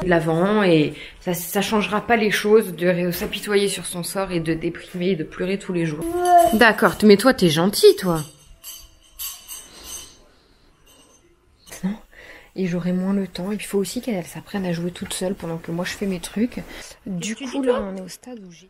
de l'avant et ça changera pas les choses de s'apitoyer sur son sort et de déprimer et de pleurer tous les jours. D'accord, mais toi t'es gentil toi. Non. Et j'aurai moins le temps. Et puis il faut aussi qu'elle s'apprenne à jouer toute seule pendant que moi je fais mes trucs. Du coup là on est au stade où j'ai...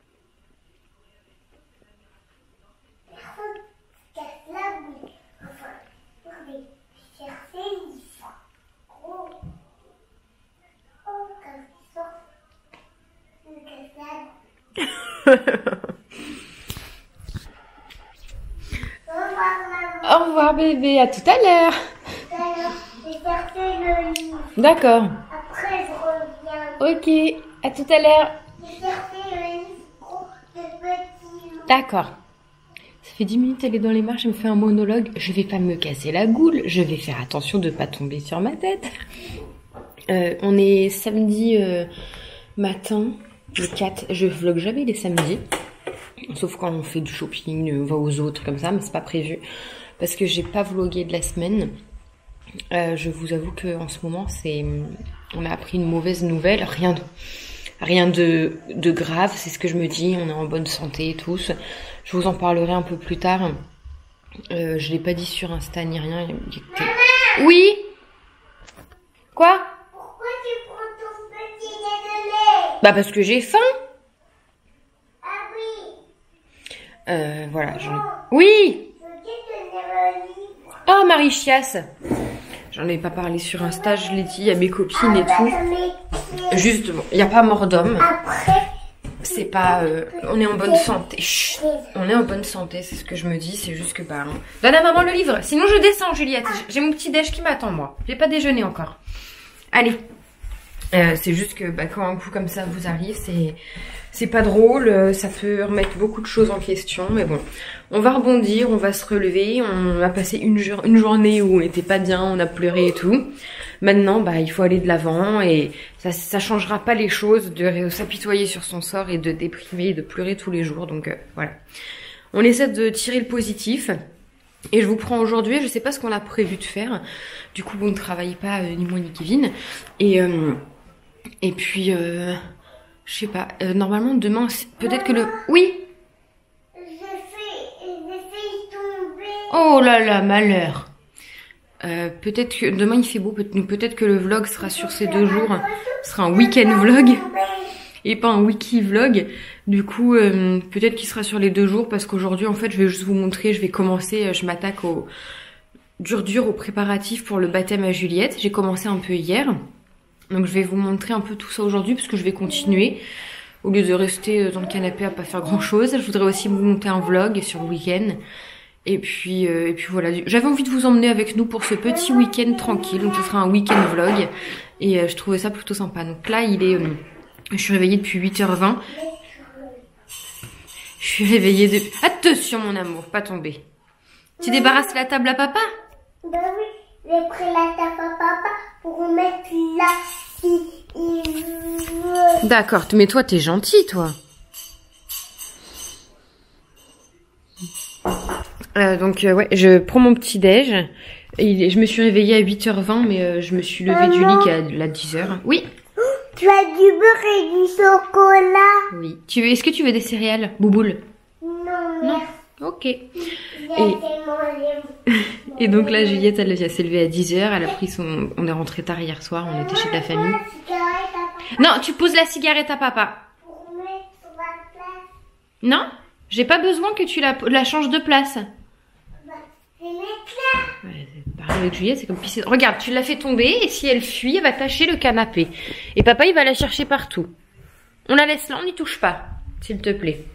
Au revoir bébé, à tout à l'heure. D'accord. Après je reviens. Ok, à tout à l'heure. J'ai cherché le livre de petit loup. D'accord. Ça fait 10 minutes, elle est dans les marches, elle me fait un monologue. Je vais pas me casser la goule, je vais faire attention de pas tomber sur ma tête. On est samedi matin, le 4. Je vlog jamais les samedis. Sauf quand on fait du shopping, on va aux autres comme ça, mais c'est pas prévu. Parce que j'ai pas vlogué de la semaine. Je vous avoue qu'en ce moment, on a appris une mauvaise nouvelle. Rien de grave, c'est ce que je me dis. On est en bonne santé tous. Je vous en parlerai un peu plus tard. Je l'ai pas dit sur Insta ni rien. Maman! Oui? Quoi? Pourquoi tu prends ton petit déjeuner? Bah parce que j'ai faim. Ah oui. Voilà. Oui! Je veux que tu aies le livre. Ah, Marie Chiasse. J'en ai pas parlé sur Insta, je l'ai dit à mes copines et tout. Juste, bon, il n'y a pas mort d'homme. Après. C'est pas... on est en bonne santé. Chut, on est en bonne santé, c'est ce que je me dis. C'est juste que, bah... Donne à maman le livre. Sinon, je descends, Juliette. J'ai mon petit déj qui m'attend, moi. J'ai pas déjeuné encore. Allez. C'est juste que, bah, quand un coup comme ça vous arrive, c'est pas drôle. Ça peut remettre beaucoup de choses en question. Mais bon, on va rebondir, on va se relever. On a passé une journée où on était pas bien, on a pleuré et tout. Maintenant, bah, il faut aller de l'avant et ça changera pas les choses de s'apitoyer sur son sort et de déprimer et de pleurer tous les jours. Donc voilà. On essaie de tirer le positif. Et je vous prends aujourd'hui, je sais pas ce qu'on a prévu de faire. Du coup, on ne travaille pas ni moi ni Kevin. Et puis, je sais pas. Normalement, demain, peut-être que le... Oui. J'ai fait tomber. Oh là là, malheur. Peut-être que demain il fait beau, peut-être que le vlog sera sur ces 2 jours. Ce sera un week-end vlog et pas un wiki vlog. Du coup, peut-être qu'il sera sur les 2 jours parce qu'aujourd'hui, en fait, je vais juste vous montrer. Je vais commencer, je m'attaque au dur aux préparatifs pour le baptême à Juliette. J'ai commencé un peu hier. Donc je vais vous montrer un peu tout ça aujourd'hui parce que je vais continuer. Au lieu de rester dans le canapé à pas faire grand chose. Je voudrais aussi vous monter un vlog sur le week-end. Et puis voilà, j'avais envie de vous emmener avec nous pour ce petit week-end tranquille. Donc ce sera un week-end vlog. Et je trouvais ça plutôt sympa. Donc là, je suis réveillée depuis 8h20. Je suis réveillée depuis... Attention mon amour, pas tomber. Tu débarrasses la table à papa? Ben oui, j'ai pris la table à papa pour mettre là si il veut. D'accord, mais toi t'es gentil toi. Donc ouais, je prends mon petit déj. Je me suis réveillée à 8h20 mais je me suis levée du lit qu'à 10h. Oui. Tu as du beurre et du chocolat? Oui. Est-ce que tu veux des céréales, Bouboule? Non. Ok. J'ai mangé. Et donc là, Juliette, elle s'est levée à 10h. Elle a pris son... On est rentré tard hier soir. On était chez de la famille. Non, tu poses la cigarette à papa. Pour mettre sur la place. Non, j'ai pas besoin que tu la changes de place. Bah, je vais mettre là. Ouais, pareil avec Juliette, c'est comme pisser. Regarde, tu l'as fait tomber et si elle fuit, elle va tâcher le canapé. Et papa, il va la chercher partout. On la laisse là, on n'y touche pas, s'il te plaît.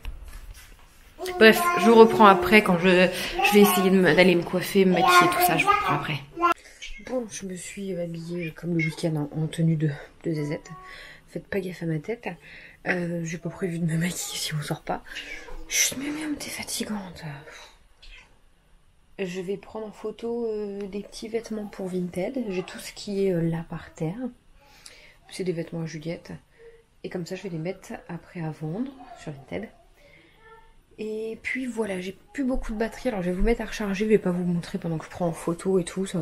Bref, je vous reprends après quand je vais essayer d'aller me coiffer, me maquiller, tout ça, je vous reprends après. Bon, je me suis habillée comme le week-end en tenue de zézette. Faites pas gaffe à ma tête. J'ai pas prévu de me maquiller si on sort pas. Chut, mais même, t'es fatigante. Je vais prendre en photo des petits vêtements pour Vinted. J'ai tout ce qui est là par terre. C'est des vêtements à Juliette. Et comme ça, je vais les mettre après à vendre sur Vinted. Et puis voilà, j'ai plus beaucoup de batterie. Alors je vais vous mettre à recharger. Je vais pas vous montrer pendant que je prends en photo et tout. Ça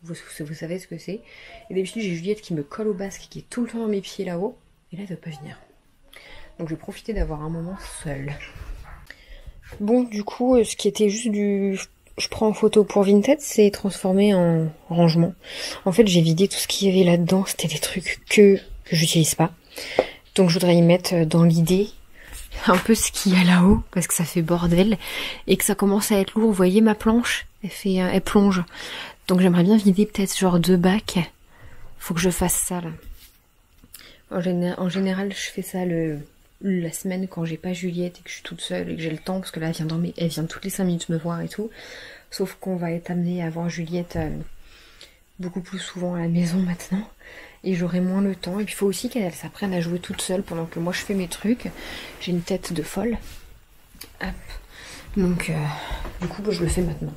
vous savez ce que c'est. Et d'habitude j'ai Juliette qui me colle au basque, qui est tout le temps dans mes pieds là-haut. Et là elle veut pas venir. Donc je vais profiter d'avoir un moment seul. Bon, du coup, ce qui était juste du... Je prends en photo pour Vinted, c'est transformé en rangement. En fait, j'ai vidé tout ce qu'il y avait là-dedans. C'était des trucs que j'utilise pas. Donc je voudrais y mettre dans l'idée un peu ce qu'il y a là-haut, parce que ça fait bordel. Et que ça commence à être lourd. Vous voyez ma planche, elle plonge. Donc j'aimerais bien vider peut-être genre 2 bacs. Faut que je fasse ça là. En général, je fais ça la semaine quand j'ai pas Juliette et que je suis toute seule et que j'ai le temps, parce que là elle vient toutes les 5 minutes me voir et tout. Sauf qu'on va être amené à voir Juliette beaucoup plus souvent à la maison maintenant. Et j'aurai moins le temps. Et puis il faut aussi qu'elle s'apprenne à jouer toute seule pendant que moi je fais mes trucs. J'ai une tête de folle. Hop. Donc du coup je le fais maintenant.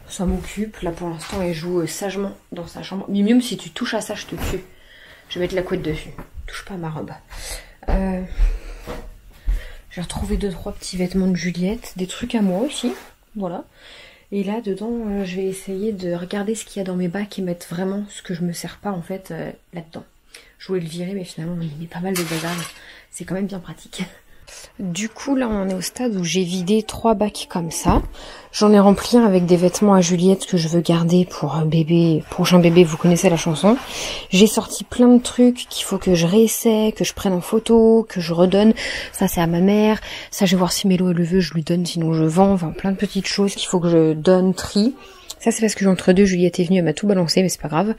Ça m'occupe. Là pour l'instant elle joue sagement dans sa chambre. Mium, si tu touches à ça je te tue. Je vais mettre la couette dessus. Touche pas à ma robe. J'ai retrouvé 2-3 petits vêtements de Juliette. Des trucs à moi aussi. Voilà. Et là dedans je vais essayer de regarder ce qu'il y a dans mes bacs et mettre vraiment ce que je me sers pas en fait là-dedans. Je voulais le virer mais finalement on y met pas mal de bazar. C'est quand même bien pratique. Du coup là on est au stade où j'ai vidé 3 bacs comme ça. J'en ai rempli un avec des vêtements à Juliette que je veux garder pour un bébé, prochain bébé, vous connaissez la chanson. J'ai sorti plein de trucs qu'il faut que je réessaie, que je prenne en photo, que je redonne. Ça c'est à ma mère, ça je vais voir si Mélo le veut, je lui donne, sinon je vends. Enfin plein de petites choses qu'il faut que je donne, trie. Ça c'est parce que entre deux Juliette est venue, elle m'a tout balancé mais c'est pas grave.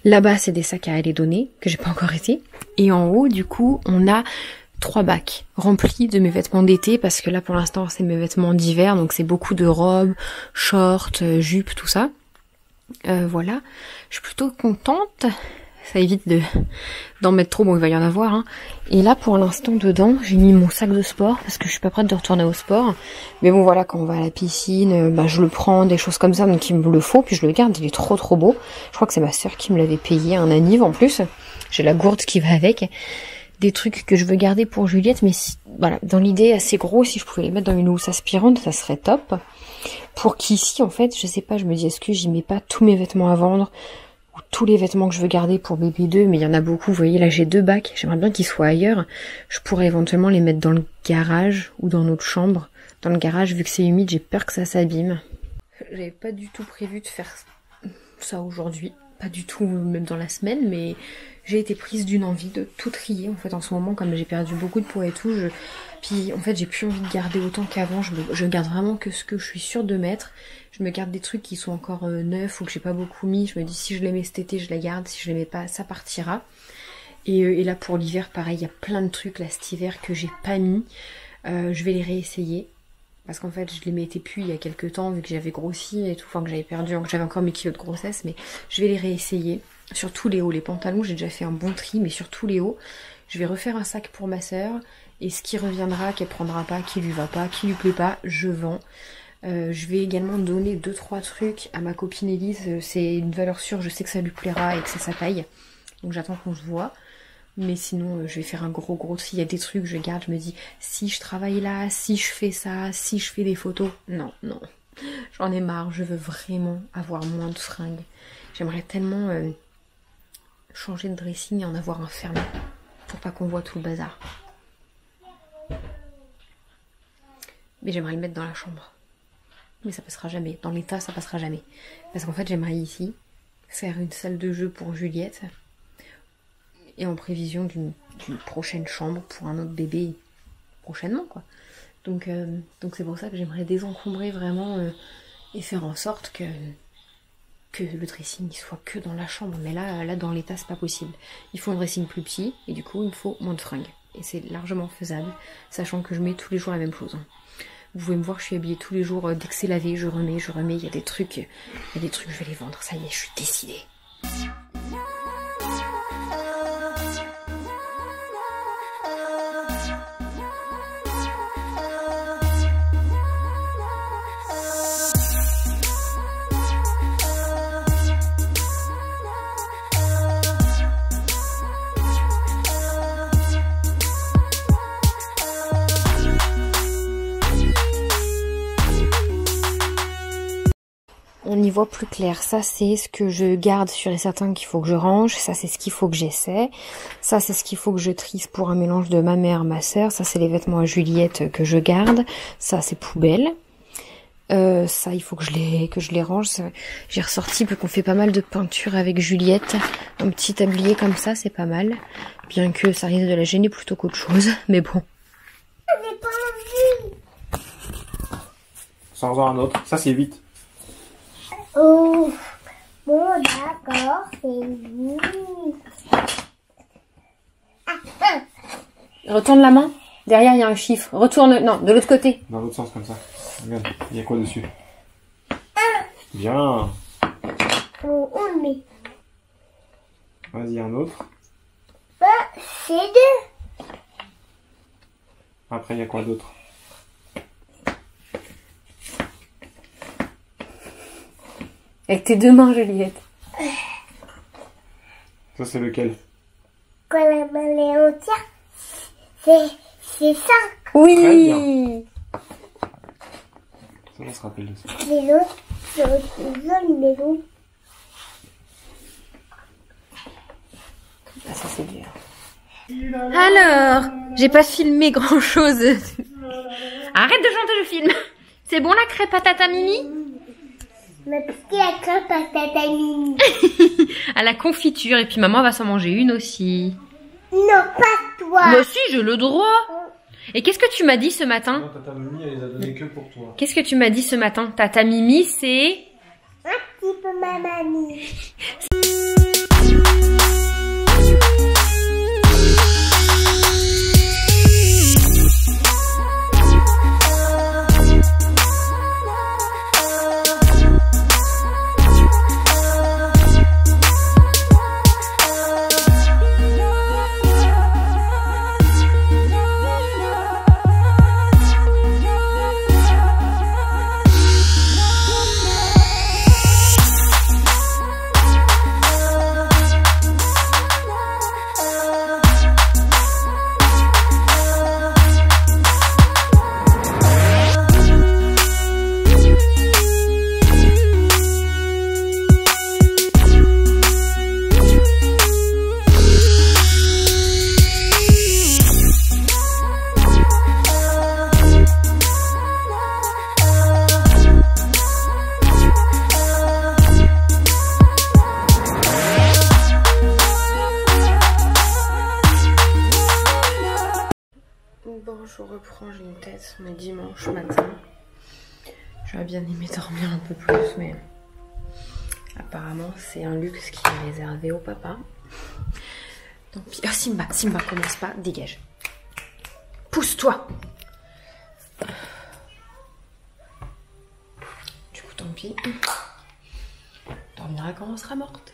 Là-bas c'est des sacs à aller donner, que j'ai pas encore été. Et en haut du coup on a 3 bacs remplis de mes vêtements d'été, parce que là pour l'instant c'est mes vêtements d'hiver, donc c'est beaucoup de robes, shorts, jupes, tout ça. Voilà, je suis plutôt contente, ça évite d'en mettre trop, bon il va y en avoir. Hein. Et là pour l'instant dedans j'ai mis mon sac de sport, parce que je suis pas prête de retourner au sport. Mais bon voilà, quand on va à la piscine, je le prends, des choses comme ça, donc il me le faut, puis je le garde, il est trop beau. Je crois que c'est ma soeur qui me l'avait payé, un anniv en plus. J'ai la gourde qui va avec. Des trucs que je veux garder pour Juliette, mais voilà, dans l'idée assez gros, si je pouvais les mettre dans une housse aspirante, ça serait top. Pour qu'ici, en fait, je sais pas, je me dis, est-ce que j'y mets pas tous mes vêtements à vendre, ou tous les vêtements que je veux garder pour bébé 2, mais il y en a beaucoup, vous voyez, là j'ai 2 bacs, j'aimerais bien qu'ils soient ailleurs. Je pourrais éventuellement les mettre dans le garage, ou dans notre chambre. Dans le garage, vu que c'est humide, j'ai peur que ça s'abîme. J'avais pas du tout prévu de faire ça aujourd'hui, pas du tout, même dans la semaine, mais j'ai été prise d'une envie de tout trier en fait en ce moment, comme j'ai perdu beaucoup de poids et tout. Puis en fait j'ai plus envie de garder autant qu'avant, je garde vraiment que ce que je suis sûre de mettre. Je me garde des trucs qui sont encore neufs ou que j'ai pas beaucoup mis. Je me dis si je les mets cet été je les garde, si je les mets pas ça partira. Et là pour l'hiver pareil, il y a plein de trucs là cet hiver que j'ai pas mis. Je vais les réessayer. Parce qu'en fait, je les mettais plus il y a quelques temps, vu que j'avais grossi et tout, enfin que j'avais perdu, que j'avais encore mes kilos de grossesse, mais je vais les réessayer. Sur tous les hauts, les pantalons, j'ai déjà fait un bon tri, mais sur tous les hauts, je vais refaire un sac pour ma sœur, et ce qui reviendra, qu'elle prendra pas, qui lui va pas, qui lui plaît pas, je vends. Je vais également donner 2-3 trucs à ma copine Elise, c'est une valeur sûre, je sais que ça lui plaira et que c'est sa taille, donc j'attends qu'on se voit. Mais sinon, je vais faire un gros tri. Il y a des trucs, je garde, je me dis, si je travaille là, si je fais ça, si je fais des photos. Non. J'en ai marre, je veux vraiment avoir moins de fringues. J'aimerais tellement changer de dressing et en avoir un fermé. Pour pas qu'on voit tout le bazar. Mais j'aimerais le mettre dans la chambre. Mais ça passera jamais. Dans l'état, ça passera jamais. Parce qu'en fait, j'aimerais ici faire une salle de jeu pour Juliette. Et en prévision d'une prochaine chambre pour un autre bébé prochainement quoi. Donc c'est pour ça que j'aimerais désencombrer vraiment et faire en sorte que le dressing il soit que dans la chambre. Mais là dans l'état c'est pas possible. Il faut un dressing plus petit et du coup il me faut moins de fringues. Et c'est largement faisable, sachant que je mets tous les jours la même chose. Hein. Vous pouvez me voir, je suis habillée tous les jours, dès que c'est lavé, je remets, il y a des trucs, je vais les vendre, ça y est, je suis décidée. on y voit plus clair. Ça, c'est ce que je garde sûr et certain qu'il faut que je range. Ça, c'est ce qu'il faut que j'essaie. Ça, c'est ce qu'il faut que je trie pour un mélange de ma mère, ma sœur. Ça, c'est les vêtements à Juliette que je garde. Ça, c'est poubelle. Ça, il faut que je les range. J'ai ressorti parce qu'on fait pas mal de peinture avec Juliette. Un petit tablier comme ça, c'est pas mal. Bien que ça risque de la gêner plutôt qu'autre chose. Mais bon. J'ai pas envie. Sors-en un autre. Ça, c'est vite. Oh, bon, d'accord, c'est vite. Retourne la main. Derrière, il y a un chiffre. Retourne, non, de l'autre côté. Dans l'autre sens, comme ça. Regarde, il y a quoi dessus? Bien. On le met. Vas-y, un autre. C'est deux. Après, il y a quoi d'autre? Avec tes deux mains, Juliette. Ça, c'est lequel? Quand la main est entière, c'est ça. Oui. Très bien. Ça, on se rappelle de ça. C'est l'autre, joli maison. Ah, ça, c'est dur. Alors, j'ai pas filmé grand chose. Arrête de chanter, je filme. C'est bon la crêpe à tata Mimi? Mais parce qu'il y a crêpe à tata Mimi. À la confiture, et puis maman va s'en manger une aussi. Non, pas toi. Moi aussi, j'ai le droit. Et qu'est-ce que tu m'as dit ce matin? Non, tata Mimi, elle les a donnés que pour toi. Qu'est-ce que tu m'as dit ce matin? Tata Mimi, c'est... Un petit peu ma mamie. Bon, je reprends, j'ai une tête, on est dimanche matin. J'aurais bien aimé dormir un peu plus, mais apparemment c'est un luxe qui est réservé au papa. Tant pis. Oh, Simba, commence pas, dégage. Pousse-toi. Du coup, tant pis. Dormira quand on sera morte.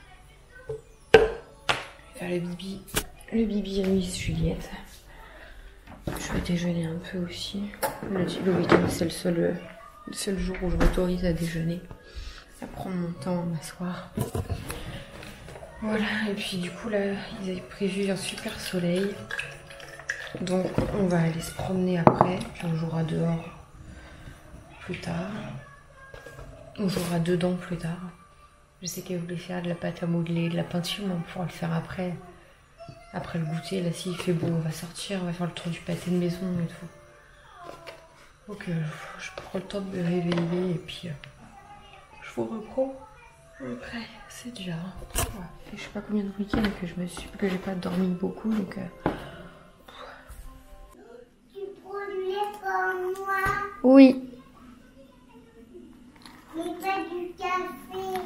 Faire le bibi à Louise Juliette. Je vais déjeuner un peu aussi. Le week-end, c'est le seul jour où je m'autorise à déjeuner. À prendre mon temps, à m'asseoir. Voilà, et puis du coup, là, ils avaient prévu un super soleil. Donc, on va aller se promener après. Puis on jouera dehors plus tard. On jouera dedans plus tard. Je sais qu'elle voulait faire de la pâte à modeler, de la peinture, mais on pourra le faire après. Après le goûter, là, s'il fait beau, on va sortir, on va faire le tour du pâté de maison et tout. Donc, je prends le temps de me réveiller et puis je vous reprends. Après, c'est déjà. Ouais. Je sais pas combien de week-ends que j'ai pas dormi beaucoup, donc. Tu prends du lait comme moi, Oui. mais pas du café.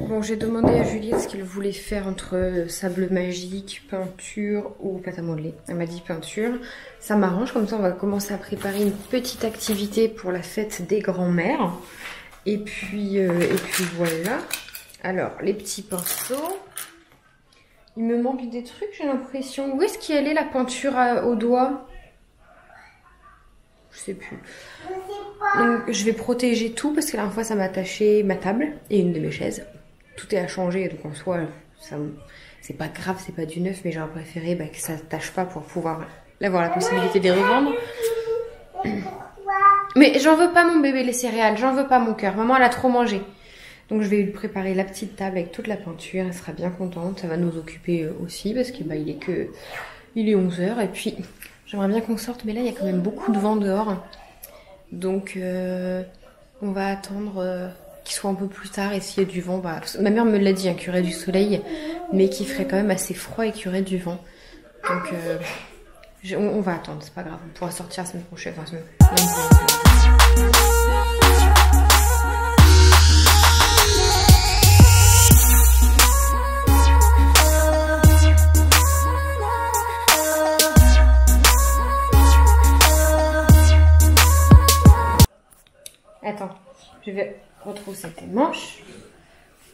Bon, j'ai demandé à Juliette ce qu'elle voulait faire entre sable magique, peinture ou pâte à modeler. Elle m'a dit peinture. Ça m'arrange, comme ça on va commencer à préparer une petite activité pour la fête des grands-mères. Et puis voilà. Alors, les petits pinceaux. Il me manque des trucs, j'ai l'impression. Où est-ce qu'elle est la peinture au doigt? Je sais plus. Je sais pas. Donc, je vais protéger tout parce que la dernière fois ça m'a attaché ma table et une de mes chaises. Tout est à changer, donc en soi, c'est pas grave, c'est pas du neuf, mais j'aurais préféré que ça ne tâche pas pour pouvoir avoir la possibilité de les revendre. Pourquoi? Mais j'en veux pas mon bébé les céréales, j'en veux pas mon cœur. Maman elle a trop mangé. Donc je vais lui préparer la petite table avec toute la peinture, elle sera bien contente. Ça va nous occuper aussi parce que il est 11h et puis j'aimerais bien qu'on sorte mais là il y a quand même beaucoup de vent dehors. Donc on va attendre qu'il soit un peu plus tard et s'il y a du vent, ma mère me l'a dit, qu'il y aurait du soleil mais qu'il ferait quand même assez froid et qu'il y aurait du vent. Donc on va attendre, c'est pas grave, on pourra sortir la semaine prochaine. Enfin, attends, je vais retrousser tes manches.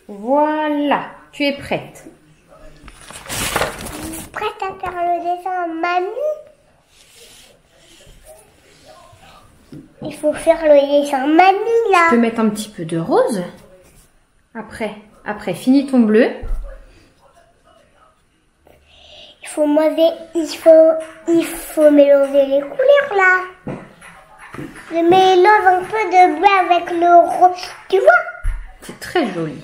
Voilà, tu es prête. Prête à faire le dessin, mamie? Il faut faire le dessin, mamie, là. Tu peux mettre un petit peu de rose. Après, finis ton bleu. Il faut mélanger les couleurs, là. Je mélange un peu de bleu avec le rose, tu vois? C'est très joli.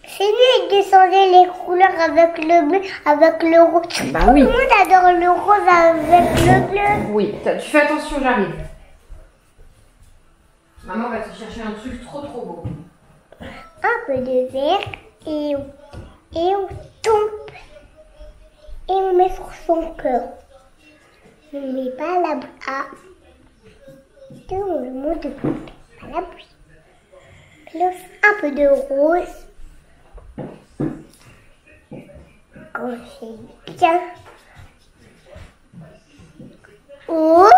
C'est mieux de descendre les couleurs avec le bleu, avec le rose. Bah oui. Tout le monde adore le rose avec le bleu. Oui, tu fais attention, j'arrive. Maman va te chercher un truc trop beau. Un peu de vert et on tombe. Et on met sur son cœur. On ne met pas la bouille. Ah. On le monte pas la bouille. Un peu de rose. Quand c'est bien. Oh!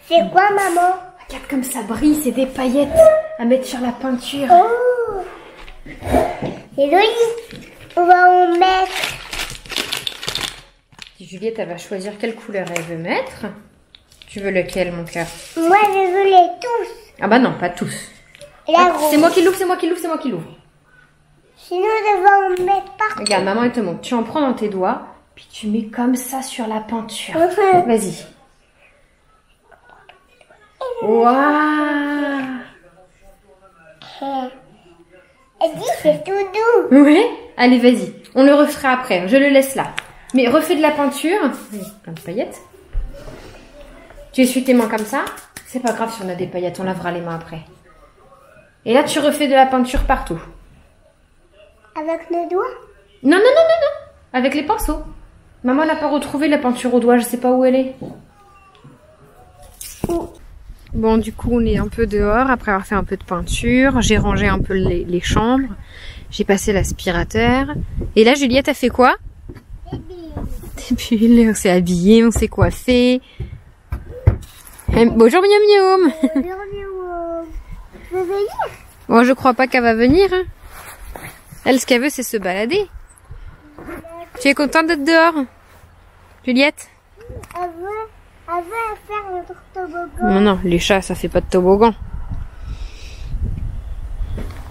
C'est quoi, maman? Regarde comme ça brille, c'est des paillettes à mettre sur la peinture. Oh! C'est joli. On va en mettre. Juliette, elle va choisir quelle couleur elle veut mettre. Tu veux lequel, mon cœur? Moi, je veux les tous. Ah bah non, pas tous. La rose. C'est moi qui l'ouvre, c'est moi qui l'ouvre, c'est moi qui l'ouvre. Sinon, je vais en mettre partout. Regarde, maman, elle te montre. Tu en prends dans tes doigts, puis tu mets comme ça sur la peinture. Vas-y. Waouh! Elle dit c'est tout doux. Ouais. Allez, vas-y. On le refera après. Je le laisse là. Mais refais de la peinture. Plein de paillettes. Tu essuies tes mains comme ça. C'est pas grave si on a des paillettes. On lavera les mains après. Et là, tu refais de la peinture partout. Avec nos doigts? Non. Avec les pinceaux. Maman n'a pas retrouvé la peinture au doigt. Je sais pas où elle est. Bon, du coup, on est un peu dehors après avoir fait un peu de peinture. J'ai rangé un peu les chambres. J'ai passé l'aspirateur. Et là, Juliette a fait quoi? Des bulles. On s'est habillé, on s'est coiffé. Bonjour, miaou miaou. Je veux venir. Bon, je crois pas qu'elle va venir. Hein. Elle, ce qu'elle veut, c'est se balader. Tu es contente d'être dehors, Juliette? Elle veut faire notre toboggan. Non, les chats, ça fait pas de toboggan.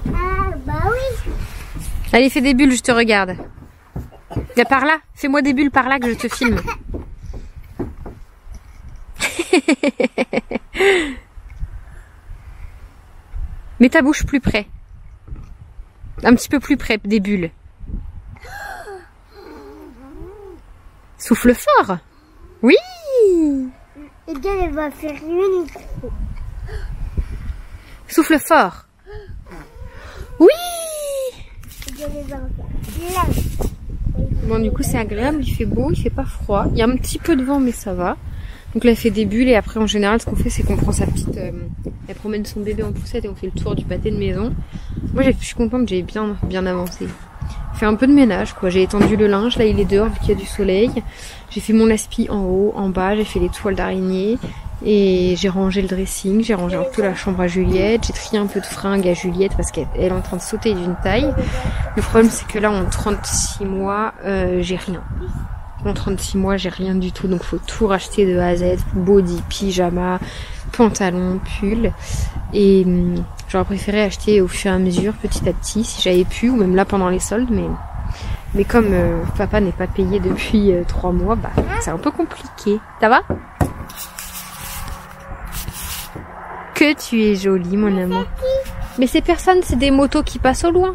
Ah, bah oui. Allez, fais des bulles, je te regarde. Viens par là, fais-moi des bulles par là que je te filme. Mets ta bouche plus près. Un petit peu plus près des bulles. Souffle fort. Oui. Et bien, elle va faire une. Souffle fort. Oui. Et bien, elle va faire là. Bon, du coup, c'est agréable, il fait beau, il fait pas froid. Il y a un petit peu de vent, mais ça va. Donc là, elle fait des bulles et après, en général, ce qu'on fait, c'est qu'on prend sa petite... elle promène son bébé en poussette et on fait le tour du pâté de maison. Moi, je suis contente, j'ai bien avancé. Fait un peu de ménage, quoi. J'ai étendu le linge, là, il est dehors vu qu'il y a du soleil. J'ai fait mon aspi en haut, en bas, j'ai fait les toiles d'araignée. Et j'ai rangé le dressing, j'ai rangé un peu la chambre à Juliette, j'ai trié un peu de fringues à Juliette parce qu'elle est en train de sauter d'une taille. Le problème, c'est que là, en 36 mois, j'ai rien. En 36 mois, j'ai rien du tout, donc faut tout racheter de A à Z, body, pyjama, pantalon, pull. Et j'aurais préféré acheter au fur et à mesure, petit à petit, si j'avais pu, ou même là pendant les soldes, mais Mais comme papa n'est pas payé depuis 3 mois, bah c'est un peu compliqué. Ça va? Que tu es jolie, mon amour. Mais c'est personne, c'est des motos qui passent au loin.